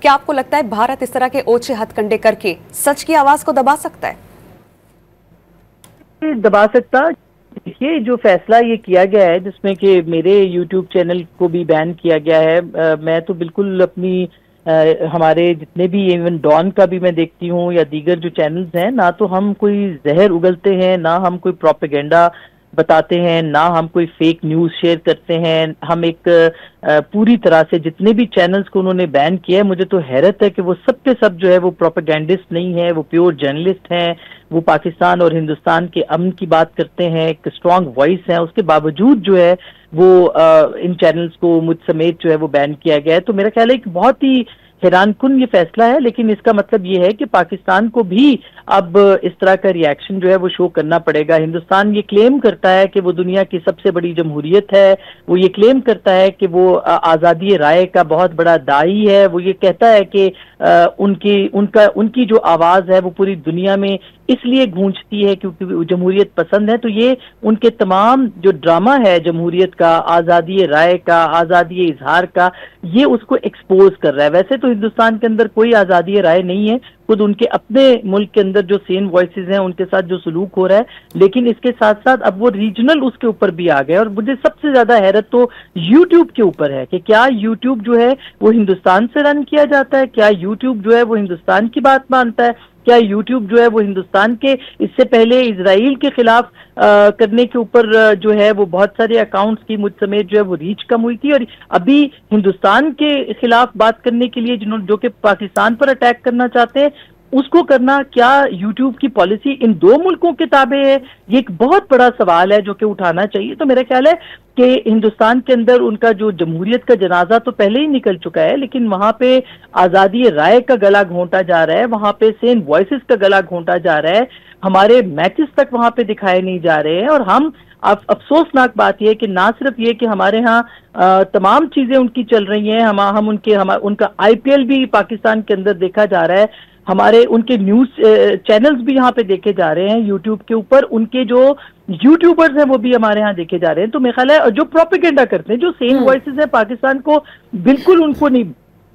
क्या आपको लगता है भारत इस तरह के ओछे हथकंडे करके सच की आवाज को दबा सकता है? दबा सकता। देखिए, जो फैसला ये किया गया है जिसमें कि मेरे यूट्यूब चैनल को भी बैन किया गया है, मैं तो बिल्कुल अपनी हमारे जितने भी, इवन डॉन का भी मैं देखती हूँ या दीगर जो चैनल्स हैं, ना तो हम कोई जहर उगलते हैं, ना हम कोई प्रोपेगेंडा बताते हैं, ना हम कोई फेक न्यूज़ शेयर करते हैं। हम एक पूरी तरह से जितने भी चैनल्स को उन्होंने बैन किया है, मुझे तो हैरत है कि वो सब के सब जो है वो प्रोपेगेंडिस्ट नहीं है, वो प्योर जर्नलिस्ट हैं, वो पाकिस्तान और हिंदुस्तान के अमन की बात करते हैं, एक स्ट्रांग वॉइस है। उसके बावजूद जो है वो इन चैनल्स को मुझ समेत जो है वो बैन किया गया है। तो मेरा ख्याल है कि बहुत ही हैरान कुन ये फैसला है, लेकिन इसका मतलब ये है कि पाकिस्तान को भी अब इस तरह का रिएक्शन जो है वो शो करना पड़ेगा। हिंदुस्तान ये क्लेम करता है कि वो दुनिया की सबसे बड़ी जमहूरियत है, वो ये क्लेम करता है कि वो आज़ादी राय का बहुत बड़ा दाई है, वो ये कहता है कि उनकी जो आवाज़ है वो पूरी दुनिया में इसलिए गूंजती है क्योंकि वो जमहूरियत पसंद है। तो ये उनके तमाम जो ड्रामा है जमहूरियत का, आज़ादी राय का, आज़ादी इजहार का, ये उसको एक्सपोज कर रहा है। वैसे तो हिंदुस्तान के अंदर कोई आज़ादी राय नहीं है, खुद उनके अपने मुल्क के अंदर जो सेम वॉइसेस हैं उनके साथ जो सलूक हो रहा है, लेकिन इसके साथ साथ अब वो रीजनल उसके ऊपर भी आ गए। और मुझे सबसे ज्यादा हैरत तो यूट्यूब के ऊपर है कि क्या यूट्यूब जो है वो हिंदुस्तान से रन किया जाता है, क्या यूट्यूब जो है वो हिंदुस्तान की बात मानता है, क्या यूट्यूब जो है वो हिंदुस्तान के इससे पहले इजराइल के खिलाफ करने के ऊपर जो है वो बहुत सारे अकाउंट्स की मुझ समेत जो है वो रीच कम हुई थी, और अभी हिंदुस्तान के खिलाफ बात करने के लिए जो कि पाकिस्तान पर अटैक करना चाहते हैं उसको करना, क्या यूट्यूब की पॉलिसी इन दो मुल्कों के ताबे है? ये एक बहुत बड़ा सवाल है जो कि उठाना चाहिए। तो मेरा ख्याल है कि हिंदुस्तान के अंदर उनका जो जमहूरियत का जनाजा तो पहले ही निकल चुका है, लेकिन वहां पे आज़ादी राय का गला घोंटा जा रहा है, वहां पे सेम वॉइसेस का गला घोंटा जा रहा है, हमारे मैचेस तक वहां पे दिखाए नहीं जा रहे हैं। और हम अफसोसनाक बात यह है कि ना सिर्फ ये कि हमारे यहाँ तमाम चीजें उनकी चल रही हैं, उनका आईपीएल भी पाकिस्तान के अंदर देखा जा रहा है, हमारे उनके न्यूज चैनल्स भी यहाँ पे देखे जा रहे हैं यूट्यूब के ऊपर, उनके जो यूट्यूबर्स हैं वो भी हमारे यहाँ देखे जा रहे हैं। तो मेरा ख्याल है जो प्रोपेगेंडा करते हैं, जो सेम वॉइसेस हैं, पाकिस्तान को बिल्कुल उनको नहीं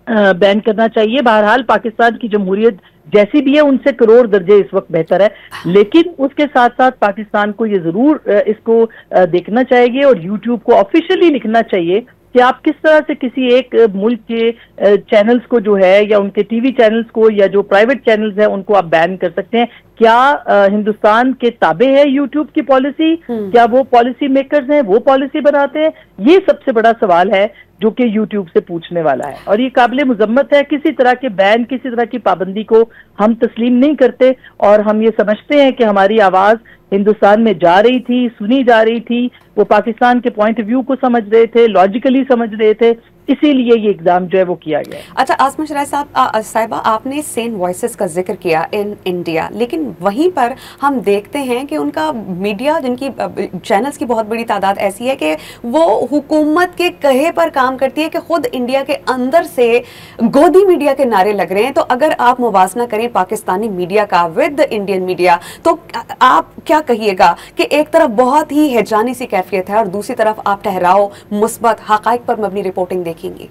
बैन करना चाहिए। बहरहाल पाकिस्तान की जमहूरियत जैसी भी है उनसे करोड़ दर्जे इस वक्त बेहतर है, लेकिन उसके साथ साथ पाकिस्तान को ये जरूर इसको देखना चाहिए और यूट्यूब को ऑफिशियली लिखना चाहिए कि आप किस तरह से किसी एक मुल्क के चैनल्स को जो है या उनके टीवी चैनल्स को या जो प्राइवेट चैनल्स हैं उनको आप बैन कर सकते हैं। क्या हिंदुस्तान के ताबे है यूट्यूब की पॉलिसी? क्या वो पॉलिसी मेकर्स हैं, वो पॉलिसी बनाते हैं? ये सबसे बड़ा सवाल है जो कि यूट्यूब से पूछने वाला है, और ये काबिल मुजम्मत है। किसी तरह के बैन, किसी तरह की पाबंदी को हम तस्लीम नहीं करते, और हम ये समझते हैं कि हमारी आवाज हिंदुस्तान में जा रही थी, सुनी जा रही थी, वो पाकिस्तान के पॉइंट ऑफ व्यू को समझ रहे थे, लॉजिकली समझ रहे थे, इसीलिए ये एग्जाम जो है वो किया गया। अच्छा आसमा शराय साहिबा, आपने सेन वॉइसेस का जिक्र किया इन इंडिया, लेकिन वहीं पर हम देखते हैं कि उनका मीडिया, जिनकी चैनल्स की बहुत बड़ी तादाद ऐसी है कि वो हुकूमत के कहे पर काम करती है कि खुद इंडिया के अंदर से गोदी मीडिया के नारे लग रहे हैं। तो अगर आप मुवाजना करें पाकिस्तानी मीडिया का विद इंडियन मीडिया, तो आप क्या कहिएगा कि एक तरफ बहुत ही हैजानी सी कैफियत है और दूसरी तरफ आप ठहराव, मुस्बत, हकाइक पर मबनी रिपोर्टिंग देखेंगे?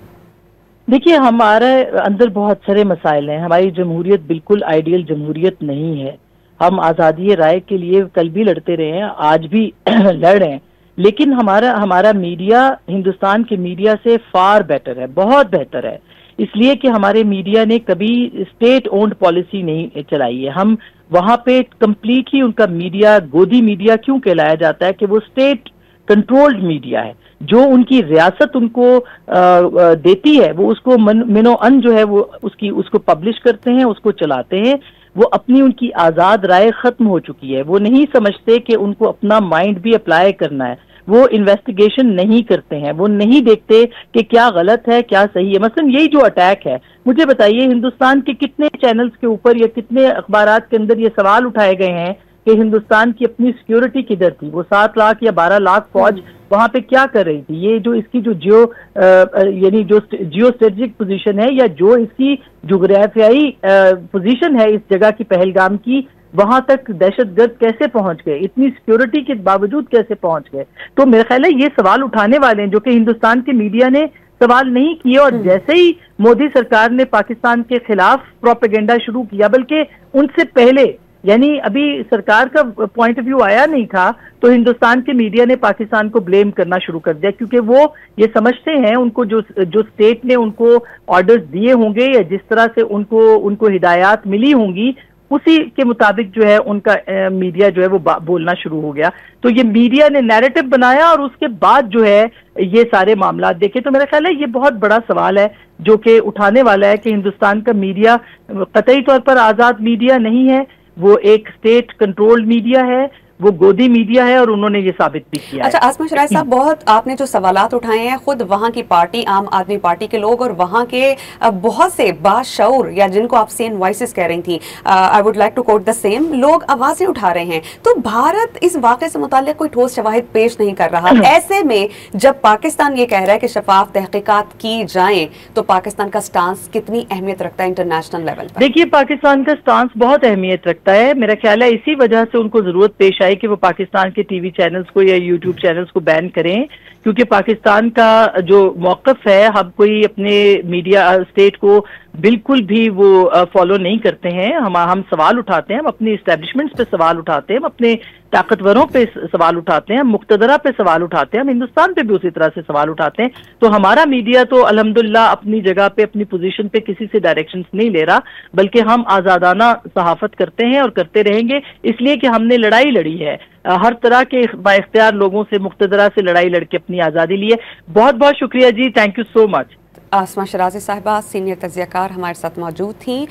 देखिए, हमारे अंदर बहुत सारे मसाइल हैं। हमारी जमहूरियत बिल्कुल आइडियल जमहूरियत नहीं है। हम आज़ादी राय के लिए कल भी लड़ते रहे हैं, आज भी लड़ रहे हैं, लेकिन हमारा मीडिया हिंदुस्तान के मीडिया से फार बेटर है, बहुत बेहतर है, इसलिए कि हमारे मीडिया ने कभी स्टेट ओन्ड पॉलिसी नहीं चलाई है। हम वहां पे कंप्लीटली उनका मीडिया गोदी मीडिया क्यों कहलाया जाता है कि वो स्टेट कंट्रोल्ड मीडिया है। जो उनकी रियासत उनको देती है वो उसको मिनो अन जो है वो उसको पब्लिश करते हैं, उसको चलाते हैं। वो अपनी उनकी आज़ाद राय खत्म हो चुकी है। वो नहीं समझते कि उनको अपना माइंड भी अप्लाई करना है। वो इन्वेस्टिगेशन नहीं करते हैं, वो नहीं देखते कि क्या गलत है क्या सही है। मसलन यही जो अटैक है, मुझे बताइए हिंदुस्तान के कितने चैनल्स के ऊपर या कितने अखबारात के अंदर ये सवाल उठाए गए हैं कि हिंदुस्तान की अपनी सिक्योरिटी किधर थी? वो 7 लाख या 12 लाख फौज वहां पे क्या कर रही थी? ये जो इसकी जो जियो स्ट्रेटेजिक पोजीशन है या जो इसकी जोग्राफियाई पोजीशन है इस जगह की, पहलगाम की, वहां तक दहशतगर्द कैसे पहुंच गए? इतनी सिक्योरिटी के बावजूद कैसे पहुंच गए? तो मेरा ख्याल है ये सवाल उठाने वाले हैं जो कि हिंदुस्तान के मीडिया ने سوال نہیں کیے، اور جیسے ہی مودی سرکار نے پاکستان کے خلاف پروپیگنڈا شروع کیا، بلکہ ان سے پہلے، یعنی ابھی سرکار کا پوائنٹ آف ویو آیا نہیں تھا، تو ہندوستان کے میڈیا نے پاکستان کو بلیم کرنا شروع کر دیا، کیونکہ وہ یہ سمجھتے ہیں ان کو جو اسٹیٹ نے ان کو آرڈرز دیے ہوں گے یا جس طرح سے ان کو ہدایات ملی ہوں گی، اسی کے مطابق جو ہے ان کا میڈیا جو ہے وہ بولنا شروع ہو گیا۔ تو یہ میڈیا نے نیریٹو بنایا، اور اس کے بعد جو ہے یہ سارے معاملات دیکھے، تو میرا خیال ہے یہ بہت بڑا سوال ہے جو کہ اٹھانے والا ہے کہ ہندوستان کا میڈیا قطعی طور پر آزاد میڈیا نہیں ہے، وہ ایک اسٹیٹ کنٹرول میڈیا ہے، وہ گودی میڈیا ہے، اور انہوں نے یہ ثابت بھی کیا ہے۔ اچھا آسما شرائع صاحب، بہت آپ نے جو سوالات اٹھائے ہیں، خود وہاں کی پارٹی عام آدمی پارٹی کے لوگ اور وہاں کے بہت سے باشعور، یا جن کو آپ سین وائسز کہہ رہی تھی، I would like to quote the same, لوگ آوازیں اٹھا رہے ہیں۔ تو بھارت اس واقعے سے متعلق کوئی ٹھوس شواہد پیش نہیں کر رہا، ایسے میں جب پاکستان یہ کہہ رہا ہے کہ شفاف تحقیقات کی جائیں، تو پاکستان کا سٹانس کتنی اہمیت رکھتا ہے انٹرنیشنل لیول پر؟ دیکھیے، پاکستان کا سٹانس بہت اہمیت رکھتا ہے، میرا خیال ہے اسی وجہ سے ان کو ضرورت پیش آئی کہ وہ پاکستان کے ٹی وی چینلز کو یا یوٹیوب چینلز کو بین کریں، کیونکہ پاکستان کا جو موقف ہے، ہم کوئی اپنے میڈیا اسٹیٹ کو بالکل بھی وہ فالو نہیں کرتے ہیں، ہم سوال اٹھاتے ہیں، ہم اپنی اسٹیبلشمنٹس پہ سوال اٹھاتے ہیں، ہم اپنے طاقتوروں پہ سوال اٹھاتے ہیں، ہم مقتدرہ پہ سوال اٹھاتے ہیں، ہم ہندوستان پہ بھی اسی طرح سے سوال اٹھاتے ہیں۔ تو ہمارا میڈیا تو الحمدللہ اپنی جگہ پہ، اپنی پوزیشن پہ کسی سے ڈائریکشنز نہیں لے رہا، بلکہ ہم آزادانہ صحافت کرتے ہیں اور کرتے رہیں گے، اس لیے کہ ہم نے لڑائی لڑی ہے، ہر طرح کے با اختیار لوگوں سے، مقتدرہ سے لڑائی لڑ کے اپنی آزادی لی ہے۔ بہت بہت شکریہ جی، تھینک یو سو مچ۔ آسما شرازی صاحبہ، سینئر تجزیہ کار، ہمارے ساتھ موجود تھیں۔